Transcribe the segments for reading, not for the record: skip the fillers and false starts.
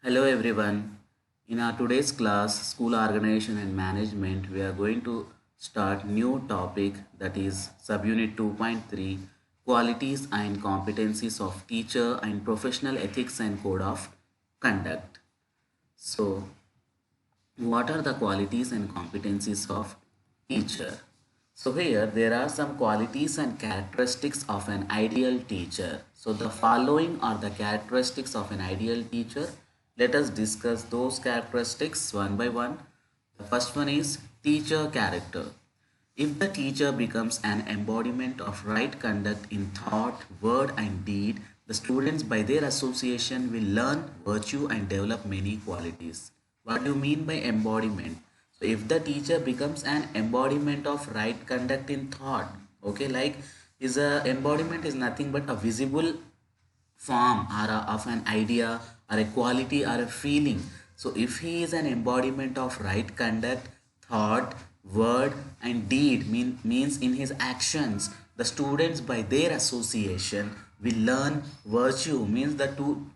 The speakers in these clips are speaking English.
Hello everyone. In our today's class, School Organization and Management, we are going to start new topic that is Subunit 2.3 Qualities and Competencies of Teacher and Professional Ethics and Code of Conduct. So, what are the qualities and competencies of teacher? So here there are some qualities and characteristics of an ideal teacher. So the following are the characteristics of an ideal teacher. Let us discuss those characteristics one by one. The first one is teacher character. If the teacher becomes an embodiment of right conduct in thought, word and deed, the students by their association will learn virtue and develop many qualities. What do you mean by embodiment? So if the teacher becomes an embodiment of right conduct in thought, okay, like is a embodiment is nothing but a visible form of an idea or a quality or a feeling. So if he is an embodiment of right conduct, thought, word and deed means in his actions, the students by their association will learn virtue means the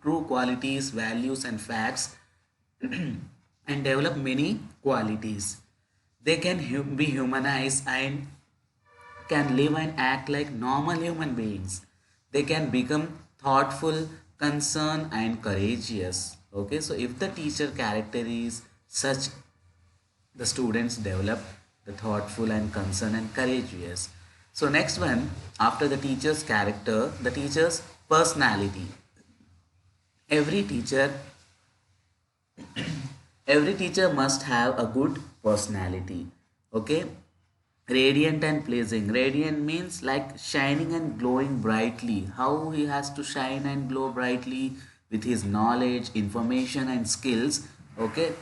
true qualities, values and facts and develop many qualities. They can be humanized and can live and act like normal human beings. They can become thoughtful, concerned, and courageous. Okay, so if the teacher character is such, the students develop the thoughtful and concerned and courageous. So next one, after the teacher's character, the teacher's personality. Every teacher every teacher must have a good personality. Okay, radiant and pleasing. Radiant means like shining and glowing brightly. How he has to shine and glow brightly? With his knowledge, information and skills. Okay,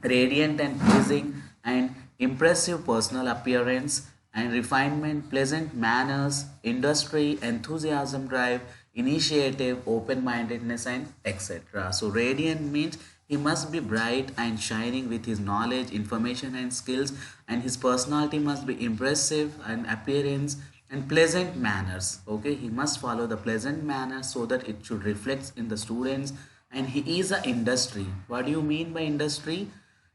radiant and pleasing and impressive personal appearance and refinement, pleasant manners, industry, enthusiasm, drive, initiative, open-mindedness and etc. So radiant means he must be bright and shining with his knowledge, information and skills, and his personality must be impressive and appearance and pleasant manners. Okay, he must follow the pleasant manners so that it should reflect in the students. And he is a industry. What do you mean by industry?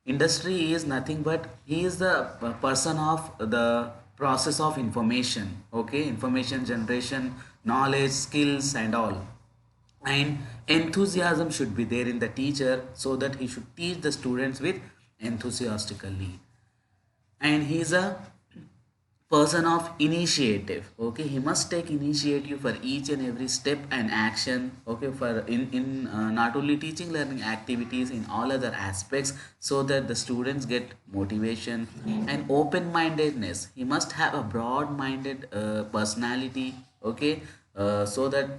Industry is nothing but he is the person of the process of information. Okay, information generation, knowledge, skills and all. And enthusiasm should be there in the teacher so that he should teach the students with enthusiastically. And he is a person of initiative. Okay, he must take initiative for each and every step and action. Okay, for in not only teaching learning activities, in all other aspects, so that the students get motivation. And open mindedness, he must have a broad minded personality. Okay, so that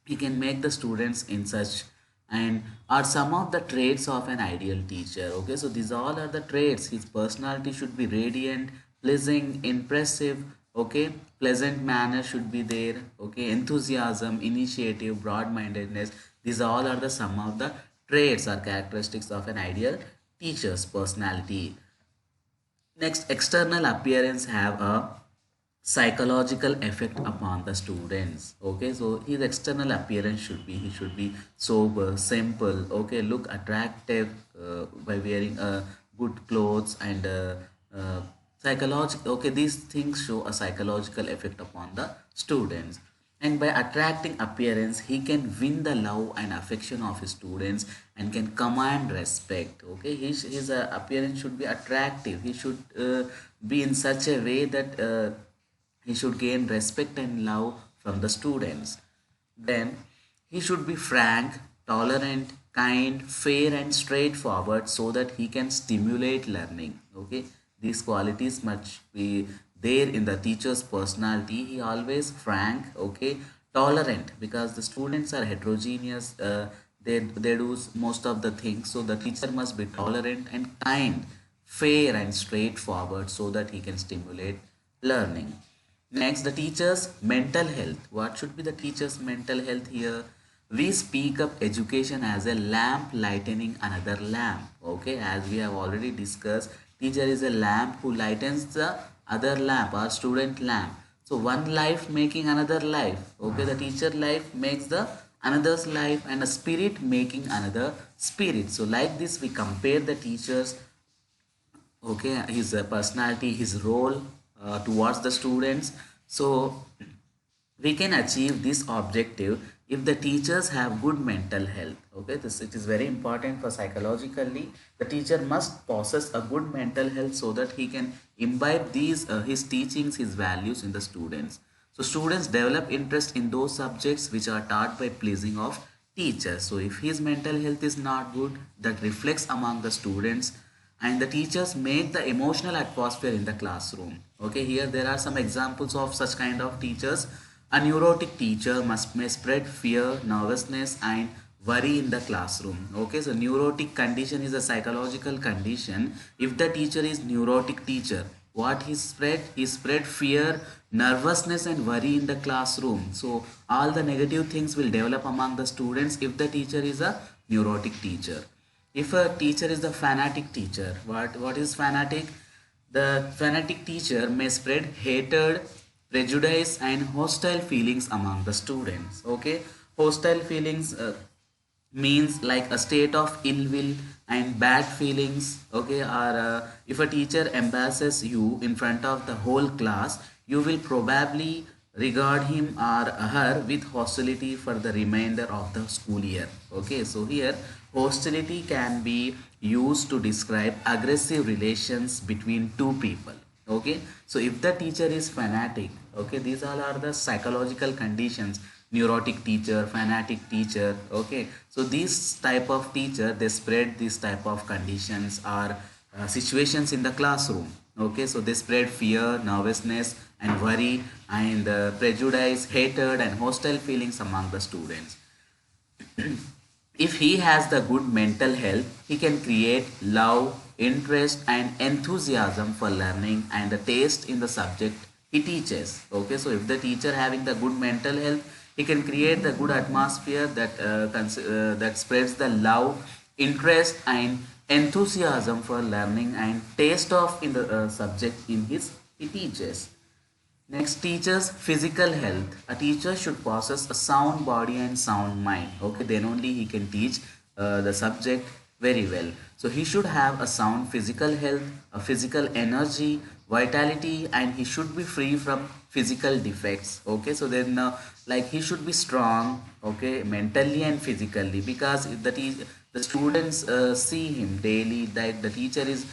he can make the students in such and are some of the traits of an ideal teacher. Okay, so these all are the traits. His personality should be radiant, pleasing, impressive. Okay, pleasant manner should be there. Okay, enthusiasm, initiative, broad-mindedness, these all are the some of the traits or characteristics of an ideal teacher's personality. Next, external appearance have a psychological effect upon the students. Okay, so his external appearance should be, he should be sober, simple. Okay, look attractive by wearing good clothes and psychological. Okay, these things show a psychological effect upon the students. And by attracting appearance, he can win the love and affection of his students and can command respect. Okay, his appearance should be attractive. He should be in such a way that he should gain respect and love from the students. Then he should be frank, tolerant, kind, fair and straightforward so that he can stimulate learning. Okay, these qualities must be there in the teacher's personality. He always frank. Okay, tolerant because the students are heterogeneous. They do most of the things, so the teacher must be tolerant and kind, fair and straightforward so that he can stimulate learning. Next, the teacher's mental health. What should be the teacher's mental health here? We speak of education as a lamp lightening another lamp. Okay, as we have already discussed, teacher is a lamp who lightens the other lamp or student lamp. So one life making another life. Okay, the teacher life makes the another's life, and a spirit making another spirit. So like this we compare the teachers, okay, his personality, his role towards the students. So we can achieve this objective if the teachers have good mental health. Okay, this it is very important for psychologically. The teacher must possess a good mental health so that he can imbibe these his teachings, his values in the students. So students develop interest in those subjects which are taught by pleasing of teachers. So if his mental health is not good, that reflects among the students, and the teachers make the emotional atmosphere in the classroom. Okay, here there are some examples of such kind of teachers. A neurotic teacher must may spread fear, nervousness, and worry in the classroom. Okay, so neurotic condition is a psychological condition. If the teacher is neurotic teacher, what he spread fear, nervousness, and worry in the classroom. So all the negative things will develop among the students if the teacher is a neurotic teacher. If a teacher is the fanatic teacher, what is fanatic? The fanatic teacher may spread hatred, prejudice, and hostile feelings among the students. Okay, hostile feelings means like a state of ill will and bad feelings. Okay, or if a teacher embarrasses you in front of the whole class, you will probably regard him or her with hostility for the remainder of the school year. Okay, so here hostility can be used to describe aggressive relations between two people. Okay, so if the teacher is fanatic, okay, these all are the psychological conditions. Neurotic teacher, fanatic teacher. Okay, so these type of teacher, they spread these type of conditions or situations in the classroom. Okay, so they spread fear, nervousness, and worry, and prejudice, hatred, and hostile feelings among the students. If he has the good mental health, he can create love, interest, and enthusiasm for learning and the taste in the subject he teaches. Okay, so if the teacher having the good mental health, he can create the good atmosphere that that spreads the love, interest, and enthusiasm for learning and taste of in the subject in his he teaches. Next, teacher's physical health. A teacher should possess a sound body and sound mind. Okay, then only he can teach the subject very well. So he should have a sound physical health, a physical energy, vitality, and he should be free from physical defects. Okay, so then like he should be strong, okay, mentally and physically, because if the students see him daily that the teacher is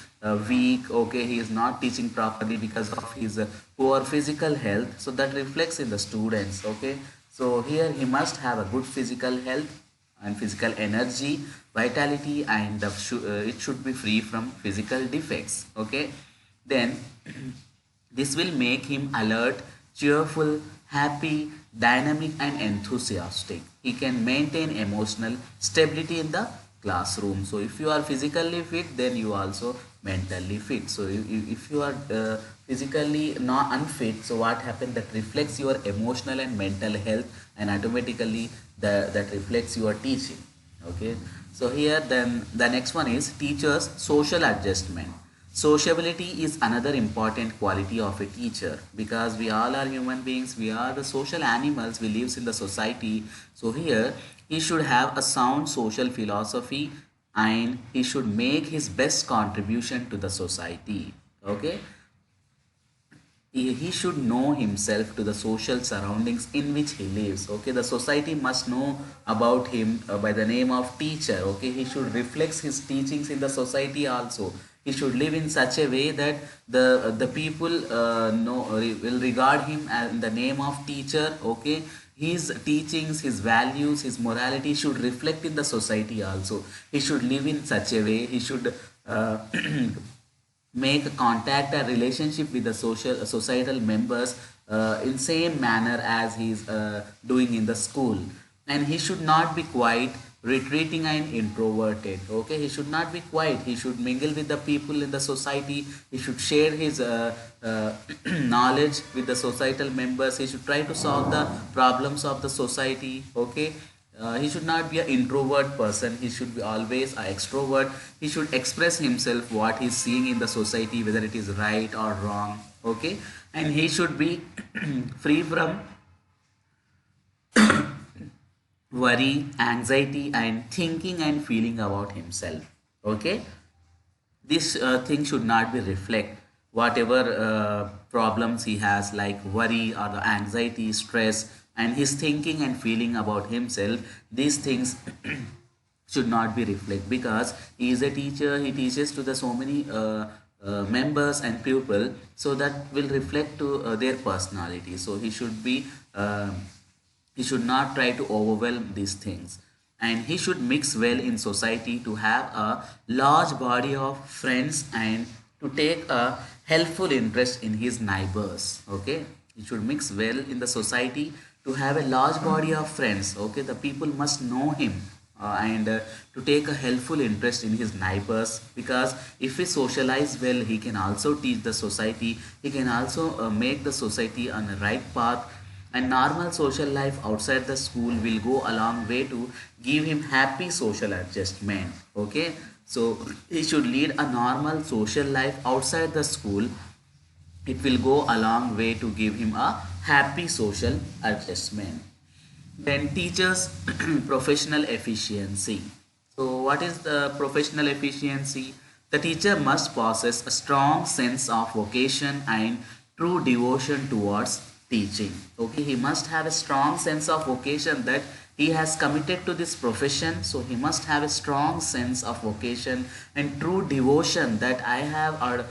weak, okay, he is not teaching properly because of his poor physical health, so that reflects in the students. Okay, so here he must have a good physical health and physical energy, vitality, and it should be free from physical defects. Okay, then this will make him alert, cheerful, happy, dynamic, and enthusiastic. He can maintain emotional stability in the classroom. So if you are physically fit, then you also mentally fit. So if you are physically not unfit, so what happens, that reflects your emotional and mental health, and automatically that reflects your teaching. Okay, so here then the next one is teachers social adjustment. Sociability is another important quality of a teacher, because we all are human beings, we are the social animals, we live in the society. So here he should have a sound social philosophy, and he should make his best contribution to the society. Okay, he should know himself to the social surroundings in which he lives. Okay, the society must know about him by the name of teacher. Okay, he should reflect his teachings in the society also. He should live in such a way that the people know will regard him as in the name of teacher. Okay, his teachings, his values, his morality should reflect in the society also. He should live in such a way. He should make a contact a relationship with the societal members in same manner as he is doing in the school. And he should not be quiet, retreating, and introverted. Okay, he should not be quiet, he should mingle with the people in the society. He should share his knowledge with the societal members. He should try to solve the problems of the society. Okay, he should not be an introvert person, he should be always an extrovert. He should express himself what he's seeing in the society, whether it is right or wrong. Okay, and he should be free from worry, anxiety, and thinking and feeling about himself. Okay, this thing should not be reflect whatever problems he has, like worry or the anxiety, stress, and his thinking and feeling about himself. These things should not be reflect, because he is a teacher, he teaches to the so many members and pupil, so that will reflect to their personality. So he should not try to overwhelm these things, and he should mix well in society to have a large body of friends and to take a helpful interest in his neighbors. Okay, he should mix well in the society to have a large body of friends. Okay, the people must know him, and to take a helpful interest in his neighbors, because if he socialize well, he can also teach the society, he can also make the society on the right path. And normal social life outside the school will go a long way to give him happy social adjustment. Okay, so he should lead a normal social life outside the school. It will go a long way to give him a happy social adjustment. Then teachers professional efficiency. So what is the professional efficiency? The teacher must possess a strong sense of vocation and true devotion towards teaching. Okay, he must have a strong sense of vocation, that he has committed to this profession. So he must have a strong sense of vocation and true devotion, that I have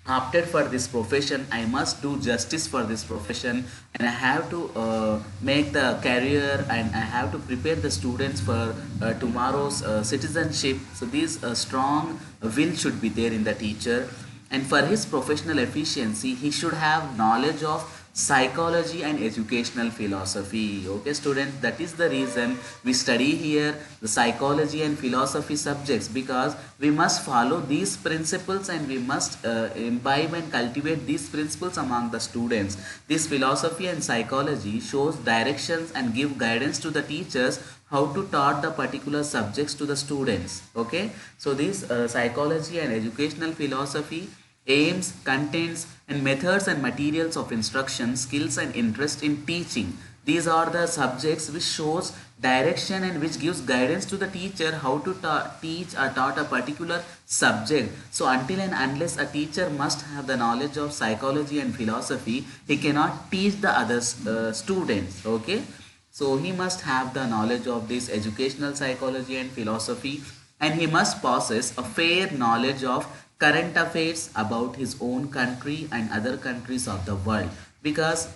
opted for this profession, I must do justice for this profession, and I have to make the career, and I have to prepare the students for tomorrow's citizenship. So these strong will should be there in the teacher. And for his professional efficiency, he should have knowledge of psychology and educational philosophy. Okay students, that is the reason we study here the psychology and philosophy subjects, because we must follow these principles, and we must imbibe and cultivate these principles among the students. This philosophy and psychology shows directions and give guidance to the teachers how to taught the particular subjects to the students. Okay, so this psychology and educational philosophy aims, contents, and methods and materials of instruction, skills and interest in teaching. These are the subjects which shows direction and which gives guidance to the teacher how to teach or taught a particular subject. So until and unless a teacher must have the knowledge of psychology and philosophy, he cannot teach the other students. Okay, so he must have the knowledge of this educational psychology and philosophy, and he must possess a fair knowledge of current affairs about his own country and other countries of the world, because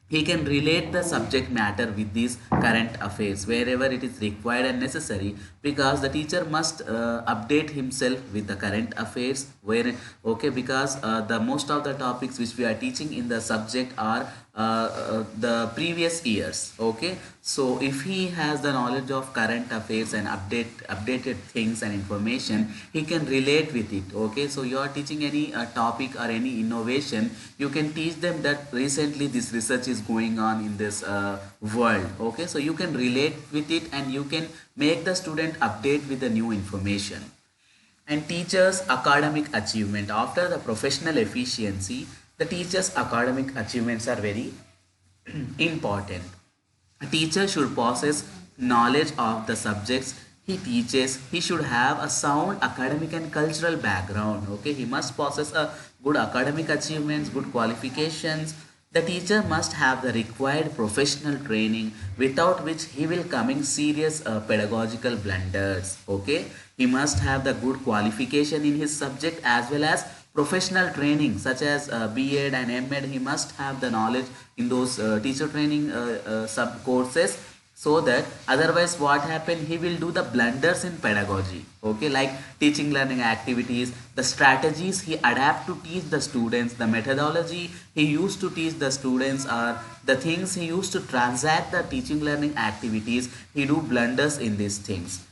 he can relate the subject matter with these current affairs wherever it is required and necessary, because the teacher must update himself with the current affairs where. Okay, because the most of the topics which we are teaching in the subject are the previous years. Okay, so if he has the knowledge of current affairs and updated things and information, he can relate with it. Okay, so you are teaching any topic or any innovation, you can teach them that recently this research is going on in this world. Okay, so you can relate with it, and you can make the student update with the new information. And teachers academic achievement. After the professional efficiency, the teachers academic achievements are very important. A teacher should possess knowledge of the subjects he teaches. He should have a sound academic and cultural background. Okay, he must possess a good academic achievements, good qualifications. The teacher must have the required professional training, without which he will commit serious pedagogical blunders. Okay, he must have the good qualification in his subject as well as professional training such as B.Ed and M.Ed. He must have the knowledge in those teacher training sub courses, so that otherwise what happen, he will do the blunders in pedagogy. Okay, like teaching learning activities, the strategies he adapt to teach the students, the methodology he used to teach the students, or the things he used to transact the teaching learning activities, he do blunders in these things.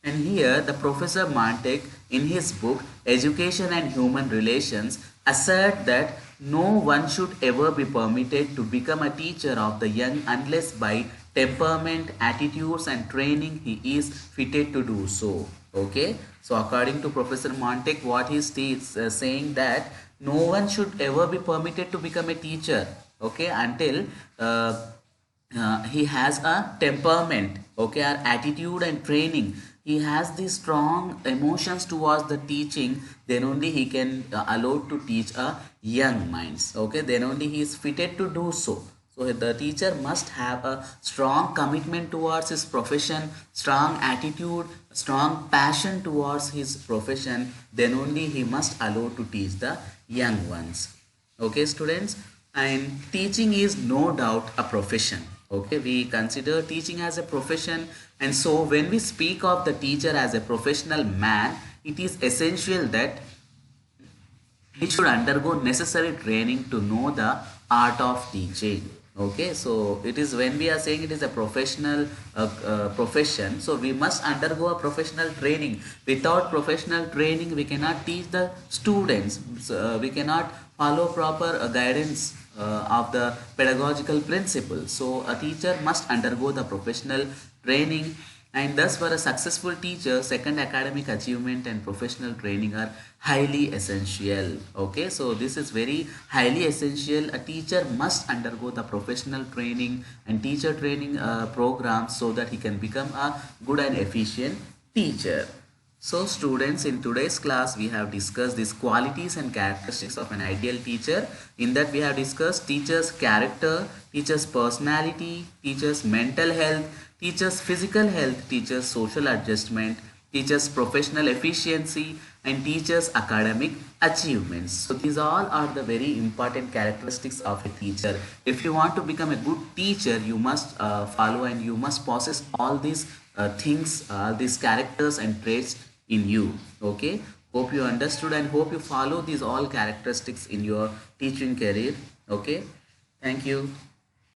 And here the Professor Montek in his book Education and Human Relations assert that no one should ever be permitted to become a teacher of the young unless by temperament, attitudes and training he is fitted to do so. Okay, so according to Professor Montek, what he states saying that no one should ever be permitted to become a teacher. Okay, until he has a temperament, okay, or attitude and training. He has these strong emotions towards the teaching, then only he can allowed to teach a young minds, okay, then only he is fitted to do so. So the teacher must have a strong commitment towards his profession, strong attitude, strong passion towards his profession, then only he must allow to teach the young ones. Okay, students, and teaching is no doubt a profession. Okay, we consider teaching as a profession, and so when we speak of the teacher as a professional man, it is essential that he should undergo necessary training to know the art of teaching. Okay, so it is when we are saying it is a professional profession, so we must undergo a professional training. Without professional training we cannot teach the students. So, we cannot follow proper guidance of the pedagogical principles. So a teacher must undergo the professional training, and thus for a successful teacher, second, academic achievement and professional training are highly essential. Okay, so this is very highly essential. A teacher must undergo the professional training and teacher training programs so that he can become a good and efficient teacher. So students, in today's class we have discussed these qualities and characteristics of an ideal teacher. In that we have discussed teacher's character, teacher's personality, teacher's mental health, teacher's physical health, teacher's social adjustment, teacher's professional efficiency, and teacher's academic achievements. So these all are the very important characteristics of a teacher. If you want to become a good teacher, you must follow and you must possess all these things, these characters and traits in you. Okay, hope you understood and hope you follow these all characteristics in your teaching career. Okay, thank you.